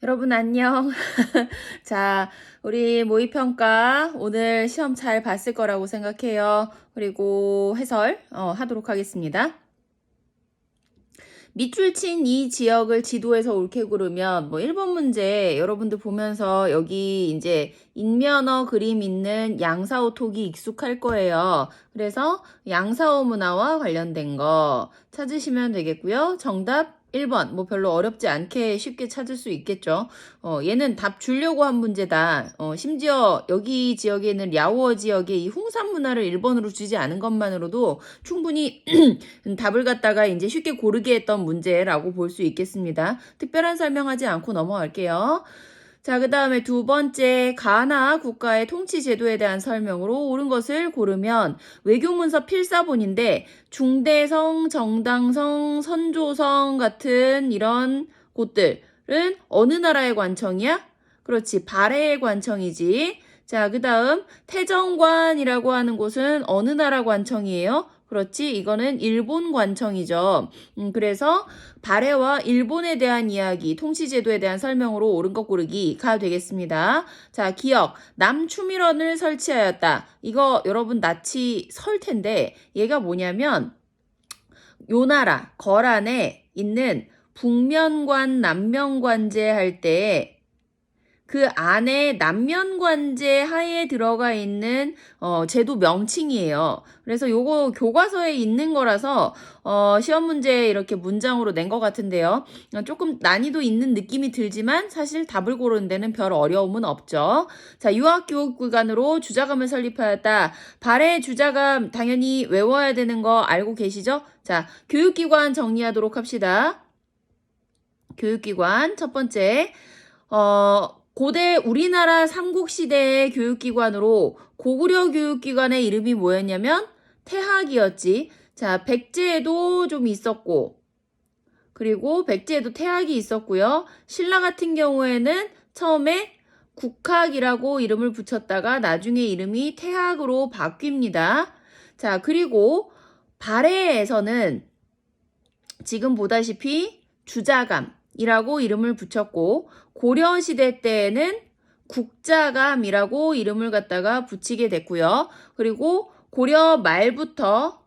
여러분 안녕. 자, 우리 모의평가 오늘 시험 잘 봤을 거라고 생각해요. 그리고 해설 하도록 하겠습니다. 밑줄 친 이 지역을 지도에서 옳게 고르면 1번 문제 여러분들 보면서 여기 이제 인면어 그림 있는 양사호 톡이 익숙할 거예요. 그래서 양사호 문화와 관련된 거 찾으시면 되겠고요. 정답 1번 별로 어렵지 않게 쉽게 찾을 수 있겠죠. 얘는 답 주려고 한 문제다. 심지어 여기 지역에는 랴오어 지역의 이 홍산 문화를 1번으로 주지 않은 것만으로도 충분히 답을 갖다가 이제 쉽게 고르게 했던 문제라고 볼 수 있겠습니다. 특별한 설명하지 않고 넘어갈게요. 자, 그 다음에 두 번째, 가나 국가의 통치 제도에 대한 설명으로 옳은 것을 고르면 외교문서 필사본인데 중대성, 정당성, 선조성 같은 이런 곳들은 어느 나라의 관청이야? 그렇지, 발해의 관청이지. 자, 그 다음 태정관이라고 하는 곳은 어느 나라 관청이에요? 그렇지, 이거는 일본 관청이죠. 그래서 발해와 일본에 대한 이야기, 통치제도에 대한 설명으로 옳은 것 고르기가 되겠습니다. 자, 기억. 남추밀원을 설치하였다. 이거 여러분 낯이 설 텐데 얘가 뭐냐면 요 나라 거란에 있는 북면관, 남면관제 할 때 그 안에 남면관제 하에 들어가 있는 제도 명칭이에요. 그래서 요거 교과서에 있는 거라서 시험 문제 이렇게 문장으로 낸 것 같은데요. 조금 난이도 있는 느낌이 들지만 사실 답을 고르는 데는 별 어려움은 없죠. 자, 유아교육기관으로 주자감을 설립하였다. 발해 주자감 당연히 외워야 되는 거 알고 계시죠? 자, 교육기관 정리하도록 합시다. 교육기관 첫 번째 고대 우리나라 삼국시대의 교육기관으로 고구려 교육기관의 이름이 뭐였냐면 태학이었지. 자, 백제에도 좀 있었고 그리고 백제에도 태학이 있었고요. 신라 같은 경우에는 처음에 국학이라고 이름을 붙였다가 나중에 이름이 태학으로 바뀝니다. 자, 그리고 발해에서는 지금 보다시피 주자감이라고 이름을 붙였고 고려시대 때에는 국자감이라고 이름을 갖다가 붙이게 됐고요. 그리고 고려 말부터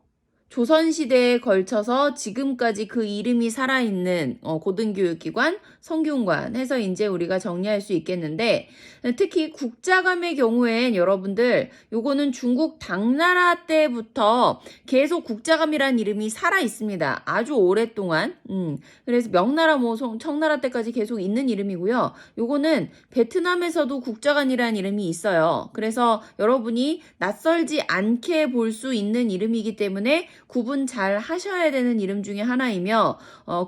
조선시대에 걸쳐서 지금까지 그 이름이 살아있는 고등교육기관, 성균관 해서 이제 우리가 정리할 수 있겠는데 특히 국자감의 경우엔 여러분들 요거는 중국 당나라 때부터 계속 국자감이라는 이름이 살아있습니다. 아주 오랫동안. 그래서 명나라 청나라 때까지 계속 있는 이름이고요. 요거는 베트남에서도 국자감이라는 이름이 있어요. 그래서 여러분이 낯설지 않게 볼 수 있는 이름이기 때문에 구분 잘 하셔야 되는 이름 중에 하나이며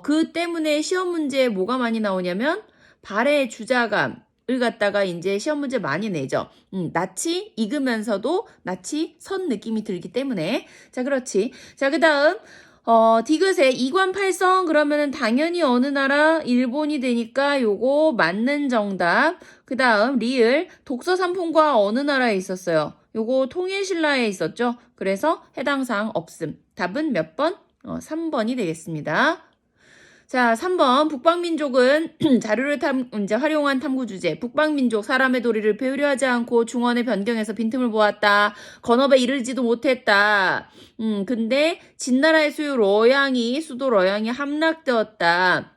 그 때문에 시험 문제에 뭐가 많이 나오냐면 발해 주자감을 갖다가 이제 시험 문제 많이 내죠. 낯이 익으면서도 낯이 선 느낌이 들기 때문에. 자, 그렇지. 자, 그 다음 디귿의 이관팔성 그러면은 당연히 어느 나라? 일본이 되니까 요거 맞는 정답. 그 다음 리을 독서산품과 어느 나라에 있었어요? 요거 통일신라에 있었죠. 그래서 해당 사항 없음. 답은 몇 번? 3번이 되겠습니다. 자, 3번 북방민족은 자료를 이제 활용한 탐구 주제. 북방민족 사람의 도리를 배우려 하지 않고 중원의 변경에서 빈틈을 보았다. 건업에 이르지도 못했다. 근데 진나라의 수도 러양이 함락되었다.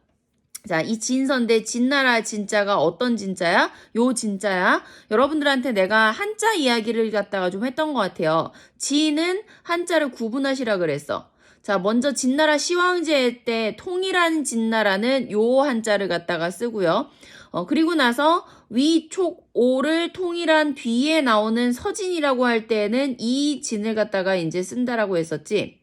자, 이 진선대 진나라 진자가 어떤 진자야? 요 진자야. 여러분들한테 내가 한자 이야기를 갖다가 좀 했던 것 같아요. 진은 한자를 구분하시라 그랬어. 자, 먼저 진나라 시황제 때 통일한 진나라는 요 한자를 갖다가 쓰고요. 그리고 나서 위촉오를 통일한 뒤에 나오는 서진이라고 할 때는 이 진을 갖다가 이제 쓴다라고 했었지.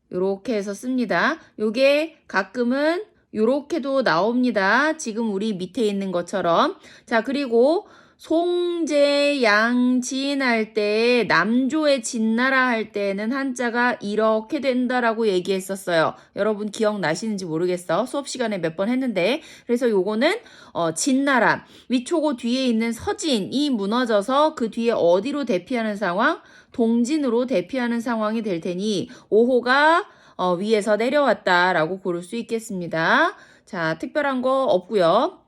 요렇게 해서 씁니다. 요게 가끔은 요렇게도 나옵니다. 지금 우리 밑에 있는 것처럼. 자, 그리고 송제, 양진 할 때 남조의 진나라 할 때는 한자가 이렇게 된다라고 얘기했었어요. 여러분 기억나시는지 모르겠어. 수업 시간에 몇 번 했는데. 그래서 요거는 진나라, 위초고 뒤에 있는 서진이 무너져서 그 뒤에 어디로 대피하는 상황? 동진으로 대피하는 상황이 될 테니 5호가 위에서 내려왔다라고 고를 수 있겠습니다. 자, 특별한 거 없고요.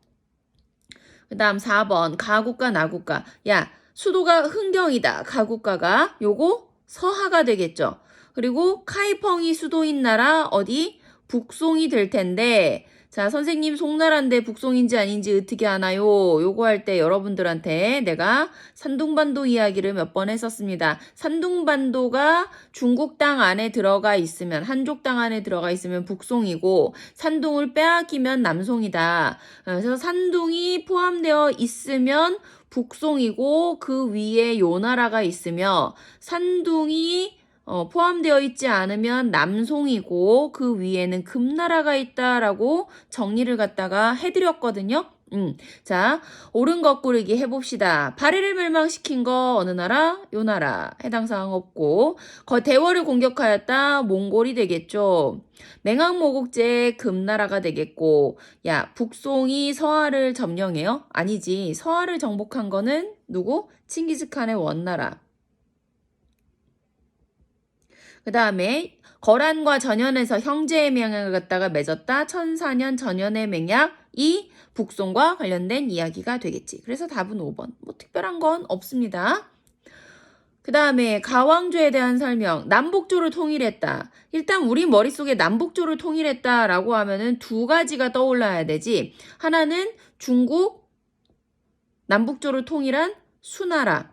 그 다음 4번 가국가 나국가. 야, 수도가 흥경이다. 가국가가 요거 서하가 되겠죠. 그리고 카이펑이 수도인 나라 어디? 북송이 될 텐데 자, 선생님 송나라인데 북송인지 아닌지 어떻게 아나요? 요거 할 때 여러분들한테 내가 산둥반도 이야기를 몇 번 했었습니다. 산둥반도가 중국 땅 안에 들어가 있으면 한족 땅 안에 들어가 있으면 북송이고 산둥을 빼앗기면 남송이다. 그래서 산둥이 포함되어 있으면 북송이고 그 위에 요나라가 있으며 산둥이 포함되어 있지 않으면 남송이고 그 위에는 금나라가 있다라고 정리를 갖다가 해드렸거든요. 자, 옳은 거꾸르기 해봅시다. 발해를 멸망시킨 거 어느 나라? 요 나라. 해당 사항 없고 대월을 공격하였다. 몽골이 되겠죠. 맹항모국제 금나라가 되겠고 야, 북송이 서하를 점령해요? 아니지. 서하를 정복한 거는 누구? 칭기즈칸의 원나라. 그 다음에 거란과 전연에서 형제의 맹약을 갖다가 맺었다. 1004년 전연의 맹약이 북송과 관련된 이야기가 되겠지. 그래서 답은 5번. 뭐 특별한 건 없습니다. 그 다음에 가왕조에 대한 설명. 남북조를 통일했다. 일단 우리 머릿속에 남북조를 통일했다라고 하면은 두 가지가 떠올라야 되지. 하나는 중국 남북조를 통일한 수나라가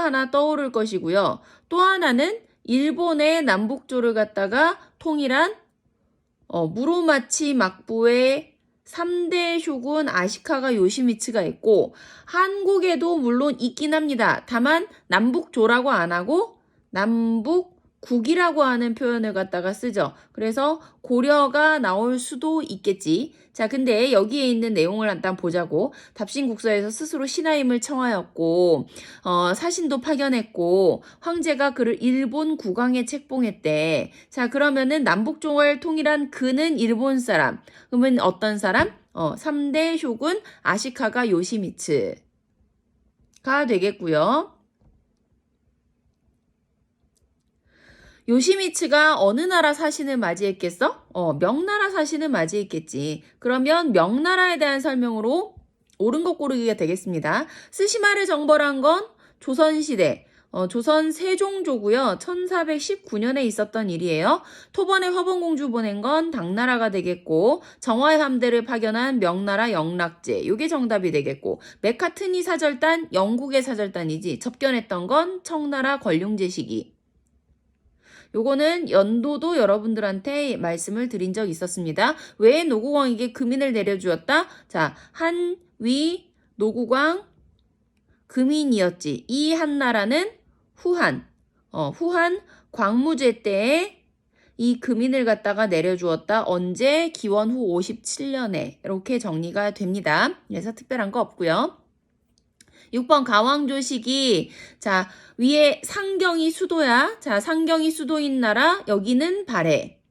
하나 떠오를 것이고요. 또 하나는 일본의 남북조를 갖다가 통일한 무로마치 막부의 3대 쇼군 아시카가 요시미츠가 있고 한국에도 물론 있긴 합니다. 다만 남북조라고 안 하고 남북국이라고 하는 표현을 갖다가 쓰죠. 그래서 고려가 나올 수도 있겠지. 자, 근데 여기에 있는 내용을 일단 보자고. 답신국서에서 스스로 신하임을 청하였고 사신도 파견했고 황제가 그를 일본 국왕에 책봉했대. 자, 그러면은 남북조를 통일한 그는 일본 사람. 그러면 어떤 사람? 3대 쇼군 아시카가 요시미츠가 되겠고요. 요시미츠가 어느 나라 사신을 맞이했겠어? 명나라 사신을 맞이했겠지. 그러면 명나라에 대한 설명으로 옳은 것 고르기가 되겠습니다. 스시마를 정벌한 건 조선시대, 조선 세종조고요. 1419년에 있었던 일이에요. 토번에 화봉공주 보낸 건 당나라가 되겠고 정화의 함대를 파견한 명나라 영락제, 요게 정답이 되겠고 메카트니 사절단, 영국의 사절단이지. 접견했던 건 청나라 권룡제 시기. 요거는 연도도 여러분들한테 말씀을 드린 적 있었습니다. 왜 노국왕에게 금인을 내려주었다? 자, 한, 위, 노국왕, 금인이었지. 이 한나라는 후한, 후한 광무제 때에 이 금인을 갖다가 내려주었다. 언제? 기원 후 57년에 이렇게 정리가 됩니다. 그래서 특별한 거 없고요. 6번 가왕조 시기. 자, 위에 상경이 수도야. 자, 상경이 수도인 나라. 여기는 발해.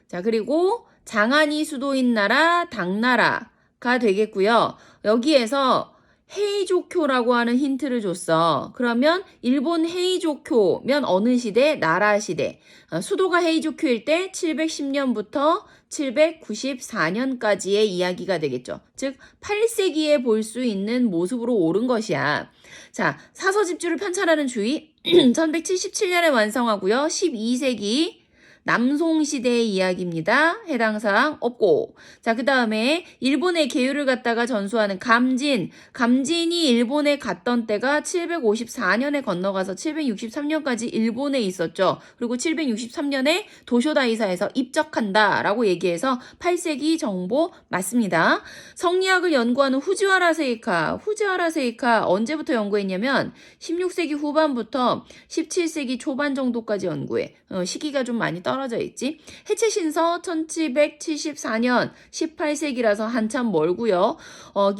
자, 그리고 장안이 수도인 나라. 당나라가 되겠고요. 여기에서 헤이조쿄라고 하는 힌트를 줬어. 그러면 일본 헤이조쿄면 어느 시대? 나라 시대. 수도가 헤이조쿄일 때 710년부터 794년까지의 이야기가 되겠죠. 즉 8세기에 볼 수 있는 모습으로 옳은 것이야. 자, 사서집주를 편찬하는 주의 1177년에 완성하고요. 12세기 남송시대의 이야기입니다. 해당 사항 없고. 자, 그 다음에 일본의 계율을 갖다가 전수하는 감진. 감진이 일본에 갔던 때가 754년에 건너가서 763년까지 일본에 있었죠. 그리고 763년에 도쇼다이사에서 입적한다라고 얘기해서 8세기 정보 맞습니다. 성리학을 연구하는 후지와라 세이카. 후지와라 세이카 언제부터 연구했냐면 16세기 후반부터 17세기 초반 정도까지 연구해. 시기가 좀 많이 떨어져 있지. 해체신서 1774년 18세기라서 한참 멀고요.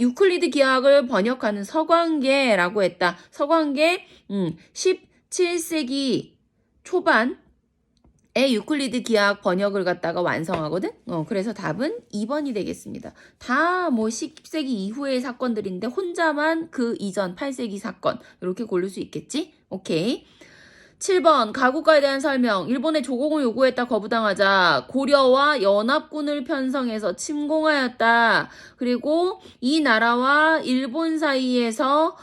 유클리드 기하학을 번역하는 서광계라고 했다. 서광계 17세기 초반에 유클리드 기하학 번역을 갖다가 완성하거든. 그래서 답은 2번이 되겠습니다. 다 뭐 10세기 이후의 사건들인데 혼자만 그 이전 8세기 사건 이렇게 고를 수 있겠지. 오케이. 7번 가국가에 대한 설명. 일본의 조공을 요구했다 거부당하자 고려와 연합군을 편성해서 침공하였다. 그리고 이 나라와 일본 사이에서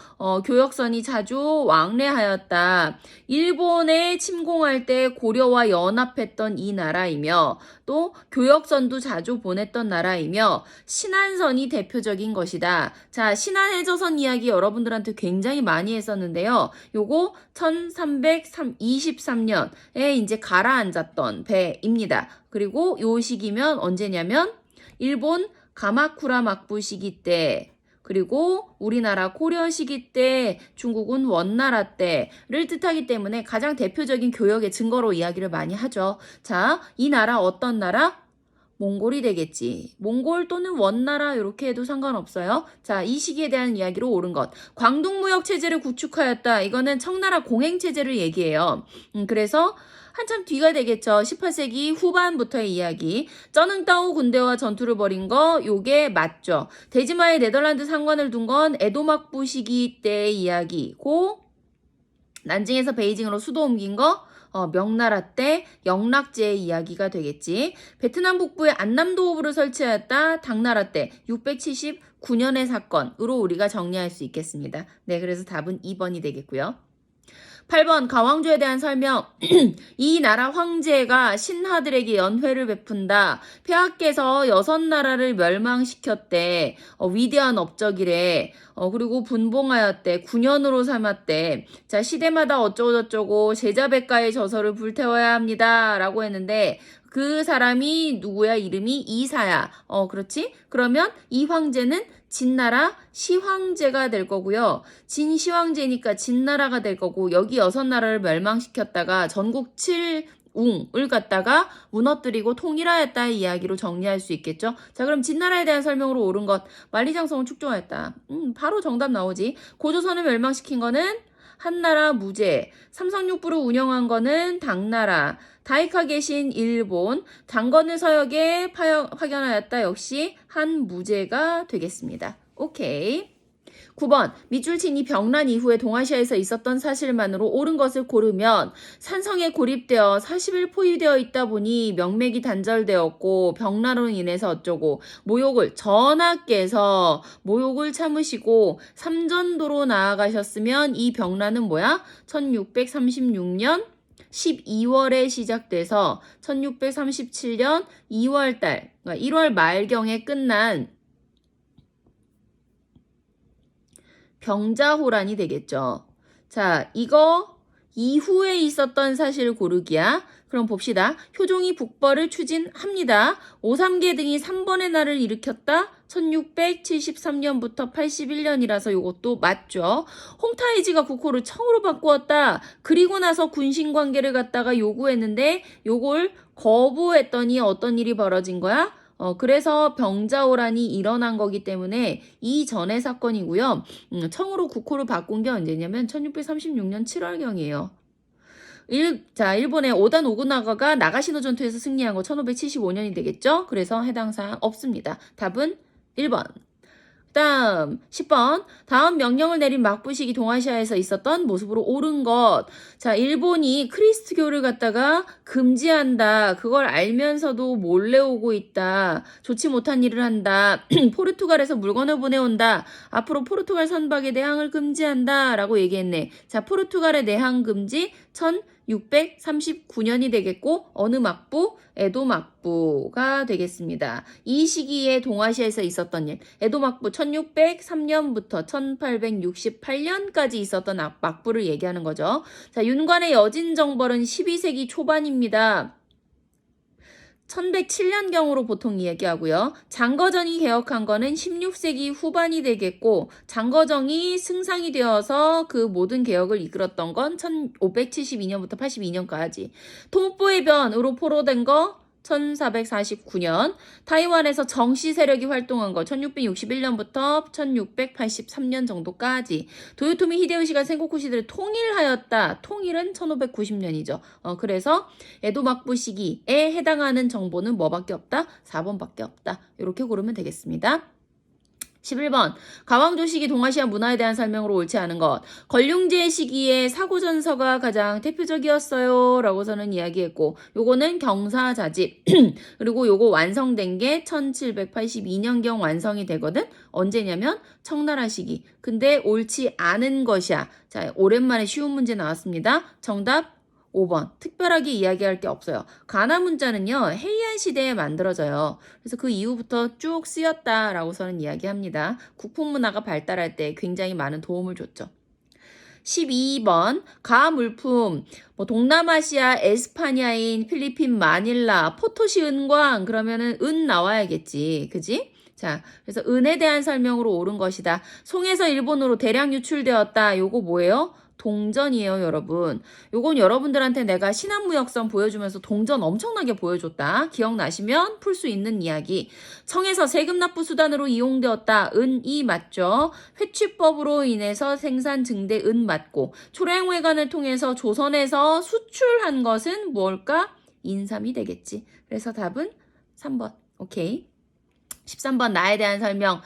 교역선이 자주 왕래하였다. 일본에 침공할 때 고려와 연합했던 이 나라이며 또 교역선도 자주 보냈던 나라이며 신안선이 대표적인 것이다. 자, 신안해저선 이야기 여러분들한테 굉장히 많이 했었는데요. 요거 1323년에 이제 가라앉았던 배입니다. 그리고 요 시기면 언제냐면 일본 가마쿠라 막부 시기 때 그리고 우리나라 고려 시기 때 중국은 원나라 때를 뜻하기 때문에 가장 대표적인 교역의 증거로 이야기를 많이 하죠. 자, 이 나라 어떤 나라? 몽골이 되겠지. 몽골 또는 원나라 이렇게 해도 상관없어요. 자, 이 시기에 대한 이야기로 옳은 것. 광둥무역체제를 구축하였다. 이거는 청나라 공행체제를 얘기해요. 그래서 한참 뒤가 되겠죠. 18세기 후반부터의 이야기. 쩌능따오 군대와 전투를 벌인 거 요게 맞죠. 대지마에 네덜란드 상관을 둔 건 에도막부 시기 때의 이야기고 난징에서 베이징으로 수도 옮긴 거 명나라 때 영락제의 이야기가 되겠지. 베트남 북부에 안남도호부를 설치하였다. 당나라 때 679년의 사건으로 우리가 정리할 수 있겠습니다. 네, 그래서 답은 2번이 되겠고요. 8번 가왕조에 대한 설명. 이 나라 황제가 신하들에게 연회를 베푼다. 폐하께서 6나라를 멸망시켰대. 위대한 업적이래. 그리고 분봉하였대. 9년으로 삼았대. 자, 시대마다 어쩌고저쩌고 제자백가의 저서를 불태워야 합니다. 라고 했는데 그 사람이 누구야? 이름이 이사야. 그렇지? 그러면 이 황제는 진나라 시황제가 될 거고요. 진시황제니까 진나라가 될 거고 여기 6나라를 멸망시켰다가 전국 7웅을 갖다가 무너뜨리고 통일하였다의 이야기로 정리할 수 있겠죠. 자, 그럼 진나라에 대한 설명으로 옳은 것. 만리장성을 축조하였다. 바로 정답 나오지. 고조선을 멸망시킨 거는 한나라 무제. 삼성육부를 운영한 거는 당나라. 다이카 계신 일본, 당건을 서역에 파견하였다. 역시 한무제가 되겠습니다. 오케이. 9번 밑줄친이 병란 이후에 동아시아에서 있었던 사실만으로 옳은 것을 고르면 산성에 고립되어 40일 포위되어 있다 보니 명맥이 단절되었고 병란으로 인해서 어쩌고 모욕을 전하께서 모욕을 참으시고 삼전도로 나아가셨으면 이 병란은 뭐야? 1636년 12월에 시작돼서 1637년 2월달, 그러니까 1월 말경에 끝난 병자호란이 되겠죠. 자, 이거 이후에 있었던 사실 고르기야. 그럼 봅시다. 효종이 북벌을 추진합니다. 오삼계 등이 3번의 날을 일으켰다. 1673년부터 81년이라서 이것도 맞죠. 홍타이지가 국호를 청으로 바꾸었다. 그리고 나서 군신관계를 갖다가 요구했는데 요걸 거부했더니 어떤 일이 벌어진 거야? 그래서 병자호란이 일어난 거기 때문에 이전의 사건이고요. 청으로 국호를 바꾼 게 언제냐면 1636년 7월경이에요. 일본의 오다 노부나가가 나가시노 전투에서 승리한 거 1575년이 되겠죠? 그래서 해당 사항 없습니다. 답은 1번. 다음 10번. 다음 명령을 내린 막부식이 동아시아에서 있었던 모습으로 옳은 것. 자, 일본이 크리스트교를 갖다가 금지한다. 그걸 알면서도 몰래 오고 있다. 좋지 못한 일을 한다. 포르투갈에서 물건을 보내온다. 앞으로 포르투갈 선박의 내항을 금지한다. 라고 얘기했네. 자, 포르투갈의 내항 금지 1639년이 되겠고 어느 막부? 에도 막부가 되겠습니다. 이 시기에 동아시아에서 있었던 일. 에도 막부 1603년부터 1868년까지 있었던 막부를 얘기하는 거죠. 자, 윤관의 여진정벌은 12세기 초반입니다. 1107년경으로 보통 이야기하고요. 장거정이 개혁한 거는 16세기 후반이 되겠고 장거정이 승상이 되어서 그 모든 개혁을 이끌었던 건 1572년부터 82년까지. 통보의 변으로 포로된 거 1449년, 타이완에서 정씨 세력이 활동한 거 1661년부터 1683년 정도까지. 도요토미 히데요시가 센고쿠 시대를 통일하였다. 통일은 1590년이죠. 그래서 에도 막부 시기에 해당하는 정보는 뭐밖에 없다? 4번밖에 없다. 이렇게 고르면 되겠습니다. 11번. 가왕조 시기 동아시아 문화에 대한 설명으로 옳지 않은 것. 걸륭제 시기에 사고전서가 가장 대표적이었어요. 라고서는 이야기했고, 요거는 경사자집. 그리고 요거 완성된 게 1782년경 완성이 되거든. 언제냐면 청나라 시기. 근데 옳지 않은 것이야. 자, 오랜만에 쉬운 문제 나왔습니다. 정답 5번. 특별하게 이야기할 게 없어요. 가나 문자는요, 해이안 시대에 만들어져요. 그래서 그 이후부터 쭉 쓰였다라고서는 이야기합니다. 국풍문화가 발달할 때 굉장히 많은 도움을 줬죠. 12번. 가물품. 동남아시아 에스파냐인 필리핀 마닐라 포토시 은광 그러면은 은 나와야겠지. 그지? 자, 그래서 은에 대한 설명으로 옳은 것이다. 송에서 일본으로 대량 유출되었다. 요거 뭐예요? 동전이에요, 여러분. 요건 여러분들한테 내가 신한무역선 보여주면서 동전 엄청나게 보여줬다. 기억나시면 풀 수 있는 이야기. 청에서 세금 납부 수단으로 이용되었다. 은이 맞죠? 회취법으로 인해서 생산 증대 은 맞고 초량회관을 통해서 조선에서 수출한 것은 뭘까? 인삼이 되겠지. 그래서 답은 3번. 오케이. 13번 나에 대한 설명.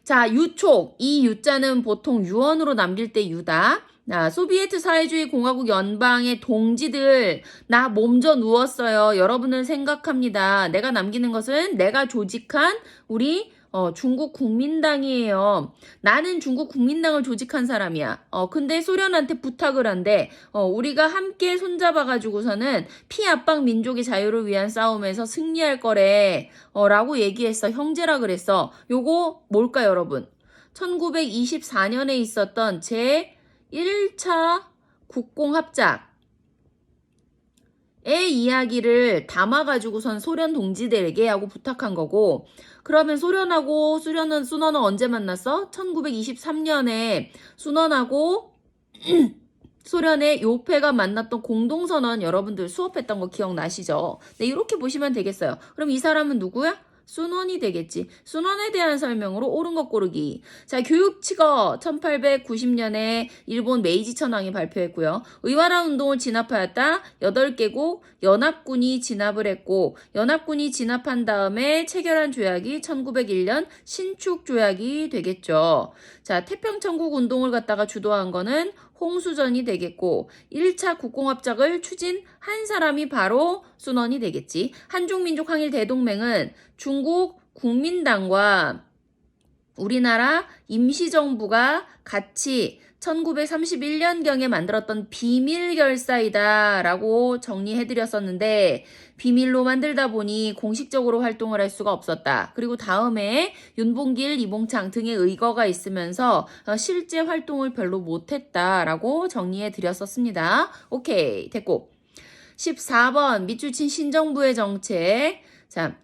자, 유촉. 이 유자는 보통 유언으로 남길 때 유다. 나 소비에트 사회주의 공화국 연방의 동지들 나 몸져 누웠어요. 여러분은 생각합니다. 내가 남기는 것은 내가 조직한 우리 중국 국민당이에요. 나는 중국 국민당을 조직한 사람이야. 근데 소련한테 부탁을 한대. 우리가 함께 손잡아가지고서는 피압방 민족의 자유를 위한 싸움에서 승리할 거래. 라고 얘기했어. 형제라 그랬어. 요거 뭘까 여러분? 1924년에 있었던 제 1차 국공합작의 이야기를 담아가지고선 소련 동지들에게 하고 부탁한 거고, 그러면 수련은 순원은 언제 만났어? 1923년에 순원하고 소련의 요패가 만났던 공동선언 여러분들 수업했던 거 기억나시죠? 네, 이렇게 보시면 되겠어요. 그럼 이 사람은 누구야? 순원이 되겠지. 순원에 대한 설명으로 옳은 것 고르기. 자, 교육치거 1890년에 일본 메이지 천황이 발표했고요. 의와라 운동을 진압하였다. 8개국 연합군이 진압을 했고 연합군이 진압한 다음에 체결한 조약이 1901년 신축조약이 되겠죠. 자, 태평천국 운동을 갖다가 주도한 거는 홍수전이 되겠고 1차 국공합작을 추진한 사람이 바로 순원이 되겠지. 한중민족 항일 대동맹은 중국 국민당과 우리나라 임시정부가 같이 1931년경에 만들었던 비밀결사이다 라고 정리해드렸었는데 비밀로 만들다 보니 공식적으로 활동을 할 수가 없었다. 그리고 다음에 윤봉길, 이봉창 등의 의거가 있으면서 실제 활동을 별로 못했다라고 정리해드렸었습니다. 오케이, 됐고. 14번 밑줄친 신정부의 정책. 자,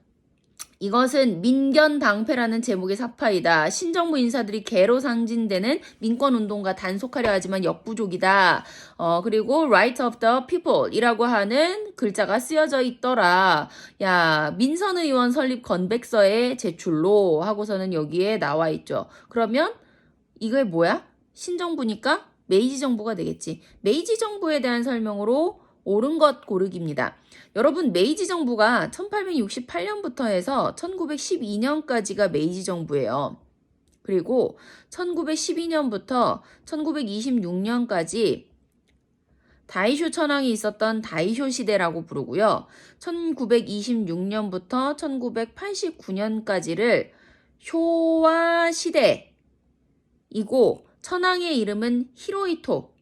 이것은 민견당패라는 제목의 사파이다. 신정부 인사들이 개로 상징되는 민권운동가 단속하려 하지만 역부족이다. 그리고 Right of the People 이라고 하는 글자가 쓰여져 있더라. 야, 민선 의원 설립 건백서에 제출로 하고서는 여기에 나와 있죠. 그러면 이게 뭐야? 신정부니까 메이지 정부가 되겠지. 메이지 정부에 대한 설명으로 옳은 것 고르기입니다. 여러분 메이지 정부가 1868년부터 해서 1912년까지가 메이지 정부예요. 그리고 1912년부터 1926년까지 다이쇼 천황이 있었던 다이쇼 시대라고 부르고요. 1926년부터 1989년까지를 쇼와 시대이고 천황의 이름은 히로히토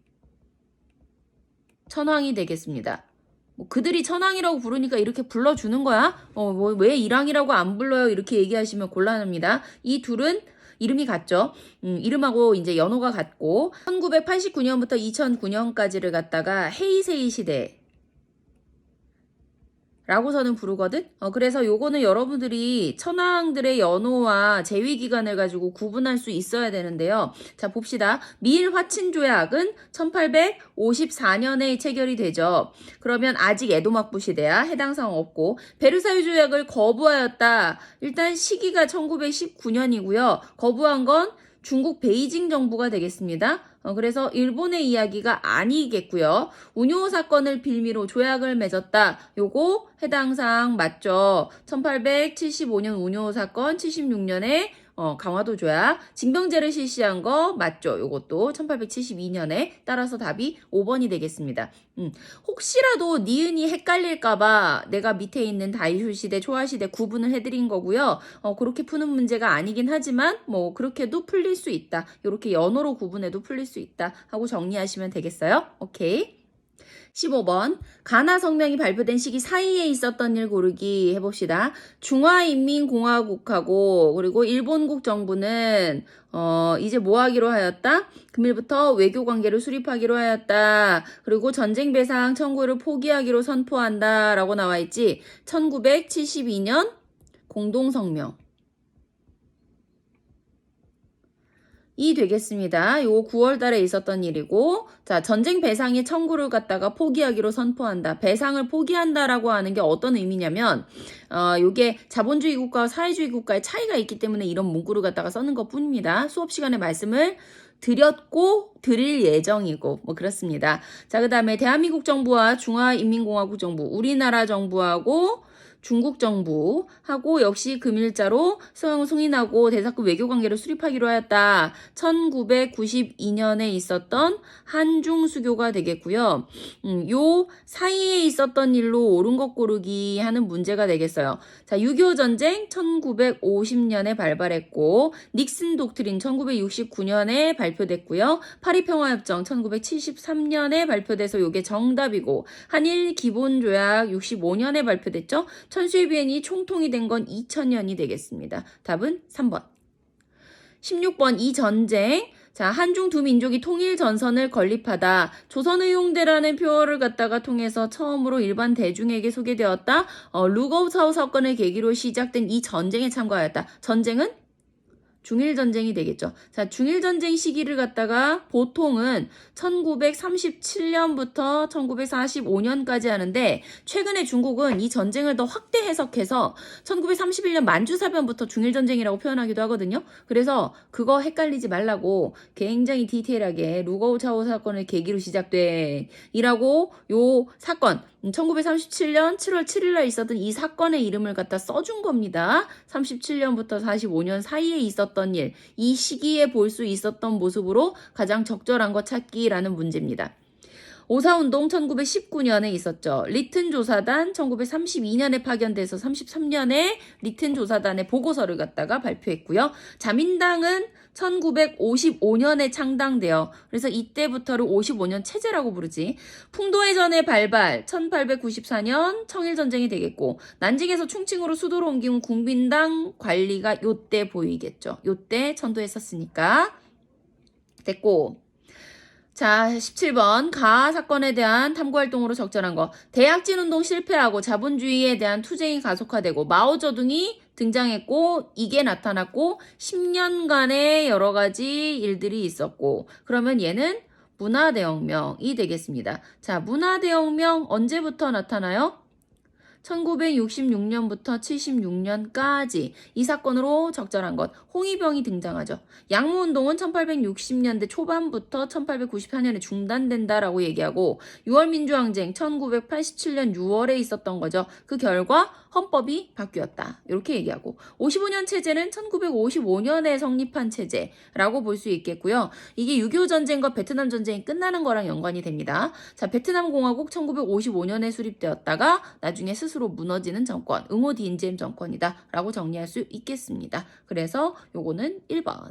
천황이 되겠습니다. 그들이 천황이라고 부르니까 이렇게 불러주는 거야? 왜 일왕이라고 안 불러요? 이렇게 얘기하시면 곤란합니다. 이 둘은 이름이 같죠. 이름하고 이제 연호가 같고 1989년부터 2009년까지를 갖다가 헤이세이 시대 라고서는 부르거든. 그래서 요거는 여러분들이 천황들의 연호와 재위 기간을 가지고 구분할 수 있어야 되는데요. 자, 봅시다. 미일 화친 조약은 1854년에 체결이 되죠. 그러면 아직 에도막부 시대야. 해당 사항 없고 베르사유 조약을 거부하였다. 일단 시기가 1919년이고요. 거부한 건 중국 베이징 정부가 되겠습니다. 그래서 일본의 이야기가 아니겠고요. 운요 사건을 빌미로 조약을 맺었다. 요거 해당 사항 맞죠? 1875년 운요 사건, 76년에 강화도 조약. 징병제를 실시한 거 맞죠? 요것도 1872년에 따라서 답이 5번이 되겠습니다. 혹시라도 니은이 헷갈릴까봐 내가 밑에 있는 다이쇼시대, 초하시대 구분을 해드린 거고요. 그렇게 푸는 문제가 아니긴 하지만 뭐 그렇게도 풀릴 수 있다. 이렇게 연호로 구분해도 풀릴 수 있다 하고 정리하시면 되겠어요. 오케이. 15번 가나 성명이 발표된 시기 사이에 있었던 일 고르기 해봅시다. 중화인민공화국하고 그리고 일본국 정부는 이제 뭐 하기로 하였다? 금일부터 외교관계를 수립하기로 하였다. 그리고 전쟁 배상 청구를 포기하기로 선포한다 라고 나와있지. 1972년 공동성명 이 되겠습니다. 요거 9월 달에 있었던 일이고, 자, 전쟁 배상의 청구를 갖다가 포기하기로 선포한다. 배상을 포기한다라고 하는 게 어떤 의미냐면, 요게 자본주의 국가와 사회주의 국가의 차이가 있기 때문에 이런 문구를 갖다가 써는 것 뿐입니다. 수업 시간에 말씀을 드렸고, 드릴 예정이고, 뭐 그렇습니다. 자, 그 다음에 대한민국 정부와 중화인민공화국 정부, 우리나라 정부하고 중국 정부하고 역시 금일자로 승인하고 대사급 외교관계를 수립하기로 하였다. 1992년에 있었던 한중 수교가 되겠고요. 요 사이에 있었던 일로 옳은 것 고르기 하는 문제가 되겠어요. 자, 6.25 전쟁 1950년에 발발했고 닉슨 독트린 1969년에 발표됐고요. 파리 평화협정 1973년에 발표돼서 요게 정답이고 한일 기본조약 65년에 발표됐죠. 천수의 비행이 총통이 된 건 2000년이 되겠습니다. 답은 3번. 16번 이 전쟁. 자, 한중 두 민족이 통일 전선을 건립하다. 조선의용대라는 표어를 갖다가 통해서 처음으로 일반 대중에게 소개되었다. 루거우사우 사건을 계기로 시작된 이 전쟁에 참가하였다. 전쟁은 중일전쟁이 되겠죠. 자, 중일전쟁 시기를 갖다가 보통은 1937년부터 1945년까지 하는데 최근에 중국은 이 전쟁을 더 확대 해석해서 1931년 만주사변부터 중일전쟁이라고 표현하기도 하거든요. 그래서 그거 헷갈리지 말라고 굉장히 디테일하게 루거우차오 사건을 계기로 시작된 이라고 요 사건 1937년 7월 7일날 있었던 이 사건의 이름을 갖다 써준 겁니다. 37년부터 45년 사이에 있었던 일, 이 시기에 볼 수 있었던 모습으로 가장 적절한 것 찾기라는 문제입니다. 오사운동 1919년에 있었죠. 리튼 조사단 1932년에 파견돼서 33년에 리튼 조사단의 보고서를 갖다가 발표했고요. 자민당은 1955년에 창당돼요. 그래서 이때부터를 55년 체제라고 부르지. 풍도해전의 발발 1894년 청일전쟁이 되겠고 난징에서 충칭으로 수도로 옮긴 국민당 관리가 요때 보이겠죠. 요때 천도했었으니까 됐고 자, 17번 가하 사건에 대한 탐구활동으로 적절한 거. 대약진 운동 실패하고 자본주의에 대한 투쟁이 가속화되고 마오쩌둥이 등장했고 이게 나타났고 10년간의 여러 가지 일들이 있었고 그러면 얘는 문화대혁명이 되겠습니다. 자, 문화대혁명 언제부터 나타나요? 1966년부터 76년까지 이 사건으로 적절한 것. 홍위병이 등장하죠. 양무운동은 1860년대 초반부터 1894년에 중단된다라고 얘기하고 6월 민주항쟁 1987년 6월에 있었던 거죠. 그 결과 헌법이 바뀌었다. 이렇게 얘기하고 55년 체제는 1955년에 성립한 체제라고 볼 수 있겠고요. 이게 6.25 전쟁과 베트남 전쟁이 끝나는 거랑 연관이 됩니다. 자, 베트남 공화국 1955년에 수립되었다가 나중에 스스로 무너지는 정권, 응호 디엔지엠 정권이다 라고 정리할 수 있겠습니다. 그래서 요거는 1번.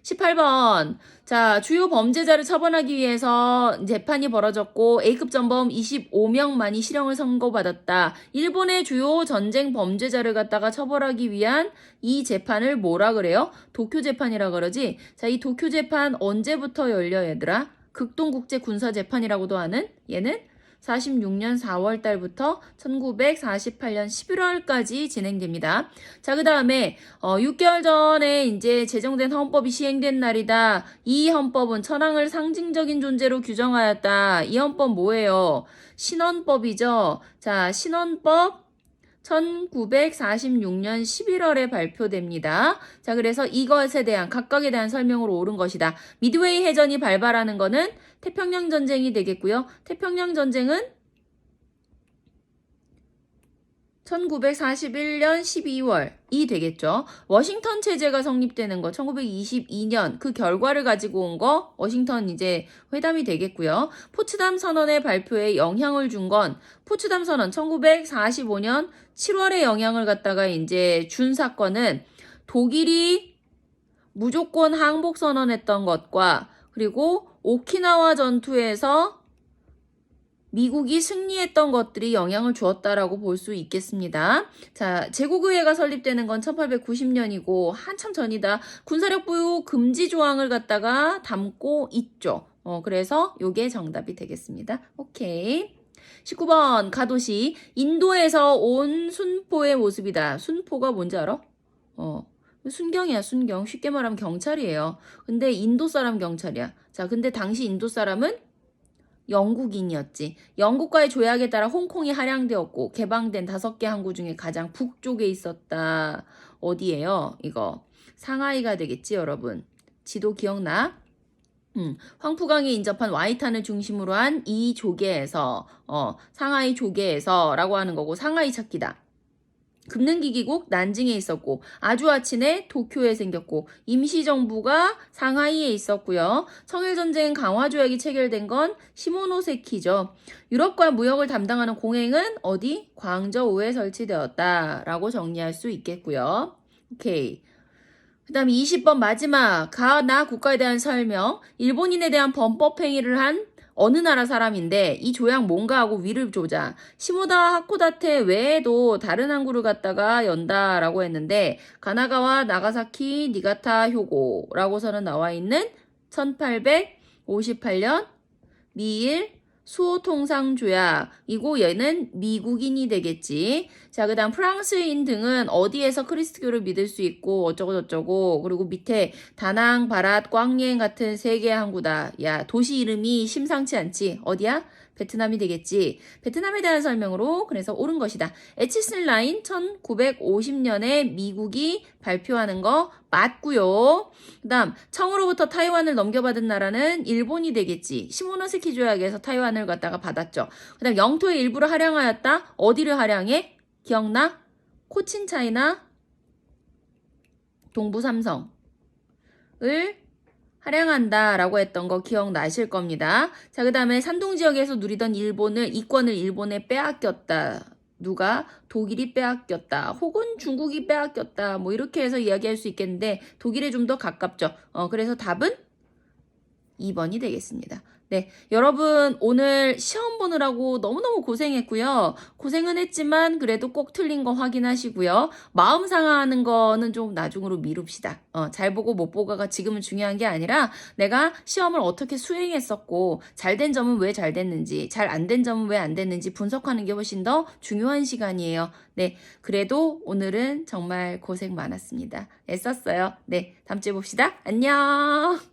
18번. 자, 주요 범죄자를 처벌하기 위해서 재판이 벌어졌고 A급 전범 25명만이 실형을 선고받았다. 일본의 주요 전쟁 범죄자를 갖다가 처벌하기 위한 이 재판을 뭐라 그래요? 도쿄 재판이라 그러지. 자, 이 도쿄 재판 언제부터 열려 얘들아? 극동국제군사재판이라고도 하는 얘는 46년 4월 달부터 1948년 11월까지 진행됩니다. 자, 그 다음에 6개월 전에 이제 제정된 헌법이 시행된 날이다. 이 헌법은 천황을 상징적인 존재로 규정하였다. 이 헌법 뭐예요? 신헌법이죠. 자, 신헌법 1946년 11월에 발표됩니다. 자, 그래서 이것에 대한 각각에 대한 설명으로 옳은 것이다. 미드웨이 해전이 발발하는 거는 태평양 전쟁이 되겠고요. 태평양 전쟁은 1941년 12월이 되겠죠. 워싱턴 체제가 성립되는 거 1922년 그 결과를 가지고 온 거 워싱턴 이제 회담이 되겠고요. 포츠담 선언의 발표에 영향을 준 건 포츠담 선언 1945년 7월에 영향을 갖다가 이제 준 사건은 독일이 무조건 항복 선언했던 것과 그리고 오키나와 전투에서 미국이 승리했던 것들이 영향을 주었다라고 볼 수 있겠습니다. 자, 제국의회가 설립되는 건 1890년이고 한참 전이다. 군사력 보유 금지 조항을 갖다가 담고 있죠. 그래서 요게 정답이 되겠습니다. 오케이. 19번 가도시 인도에서 온 순포의 모습이다. 순포가 뭔지 알아? 순경이야, 순경. 쉽게 말하면 경찰이에요. 근데 인도 사람 경찰이야. 자, 근데 당시 인도 사람은 영국인이었지. 영국과의 조약에 따라 홍콩이 할양되었고 개방된 5개 항구 중에 가장 북쪽에 있었다. 어디예요? 이거 상하이가 되겠지, 여러분. 지도 기억나? 황푸강에 인접한 와이탄을 중심으로 한 이 조개에서 상하이 조개에서라고 하는 거고 상하이 찾기다. 금능기기국 난징에 있었고 아주아친에 도쿄에 생겼고 임시정부가 상하이에 있었고요. 청일전쟁 강화조약이 체결된 건 시모노세키죠. 유럽과 무역을 담당하는 공행은 어디? 광저우에 설치되었다 라고 정리할 수 있겠고요. 오케이. 그 다음에 20번 마지막 가나 국가에 대한 설명. 일본인에 대한 범법 행위를 한 어느 나라 사람인데 이 조약 뭔가 하고 위를 조자. 시모다 하코다테 외에도 다른 항구를 갖다가 연다라고 했는데 가나가와 나가사키 니가타 효고라고서는 나와 있는 1858년 미일 수호통상조약이고 얘는 미국인이 되겠지. 자, 그 다음 프랑스인 등은 어디에서 크리스트교를 믿을 수 있고 어쩌고저쩌고 그리고 밑에 다낭, 바랏, 꽝리엔 같은 3개의 항구다. 야, 도시 이름이 심상치 않지. 어디야? 베트남이 되겠지. 베트남에 대한 설명으로 그래서 옳은 것이다. 에치슨 라인 1950년에 미국이 발표하는 거 맞고요. 그 다음 청으로부터 타이완을 넘겨받은 나라는 일본이 되겠지. 시모노세키 조약에서 타이완을 갖다가 받았죠. 그 다음 영토의 일부를 할양하였다. 어디를 할양해? 기억나? 코친차이나 동부삼성을 할양한다라고 했던 거 기억나실 겁니다. 자, 그 다음에 산동 지역에서 누리던 이권을 일본에 빼앗겼다. 누가? 독일이 빼앗겼다. 혹은 중국이 빼앗겼다. 뭐 이렇게 해서 이야기할 수 있겠는데 독일에 좀 더 가깝죠. 그래서 답은 2번이 되겠습니다. 네, 여러분 오늘 시험 보느라고 너무너무 고생했고요. 고생은 했지만 그래도 꼭 틀린 거 확인하시고요. 마음 상하는 거는 좀 나중으로 미룹시다. 잘 보고 못 보고가 지금은 중요한 게 아니라 내가 시험을 어떻게 수행했었고 잘된 점은 왜 잘 됐는지 잘 안 된 점은 왜 안 됐는지 분석하는 게 훨씬 더 중요한 시간이에요. 네, 그래도 오늘은 정말 고생 많았습니다. 애썼어요. 네, 다음 주에 봅시다. 안녕.